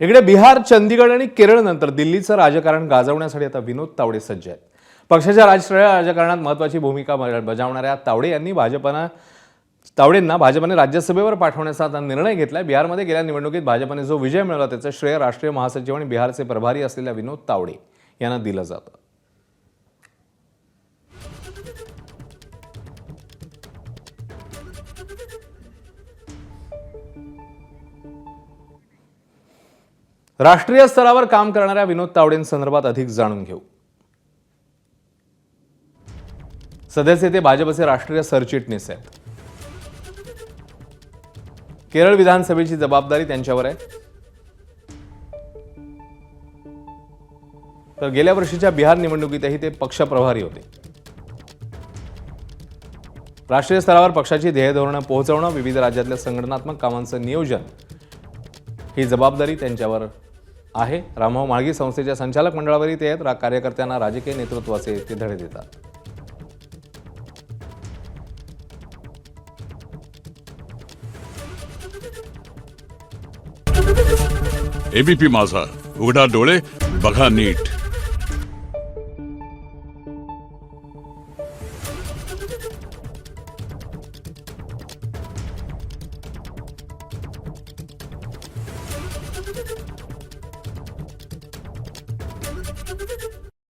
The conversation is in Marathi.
इकडे बिहार, चंदीगड आणि केरळ नंतर दिल्लीचं राजकारण गाजवण्यासाठी आता विनोद तावडे सज्ज आहेत. पक्षाच्या राष्ट्रीय राजकारणात महत्त्वाची भूमिका बजावणाऱ्या तावडेंना भाजपने राज्यसभेवर पाठवण्याचा आता निर्णय घेतलाय. बिहारमध्ये गेल्या निवडणुकीत भाजपने जो विजय मिळवला त्याचं श्रेय राष्ट्रीय महासचिव आणि बिहारचे प्रभारी असलेल्या विनोद तावडे यांना दिलं जातं. राष्ट्रीय स्तरावर काम करणाऱ्या विनोद तावडेंसंदर्भात अधिक जाणून घेऊ. सध्याचे ते भाजपचे राष्ट्रीय सरचिटणीस आहेत. केरळ विधानसभेची जबाबदारी त्यांच्यावर आहे. तर गेल्या वर्षीच्या बिहार निवडणुकीतही ते पक्ष प्रभारी होते. राष्ट्रीय स्तरावर पक्षाची ध्येय धोरणं पोहोचवणं, विविध राज्यातल्या संघटनात्मक कामांचं नियोजन ही जबाबदारी त्यांच्यावर आहे. रामभाऊ म्हाळगी संस्थेच्या संचालक मंडळावरही ते आहेत. कार्यकर्त्यांना राजकीय नेतृत्वाचे ते धडे देतात. एबीपी माझा, उघडा डोळे बघा नीट.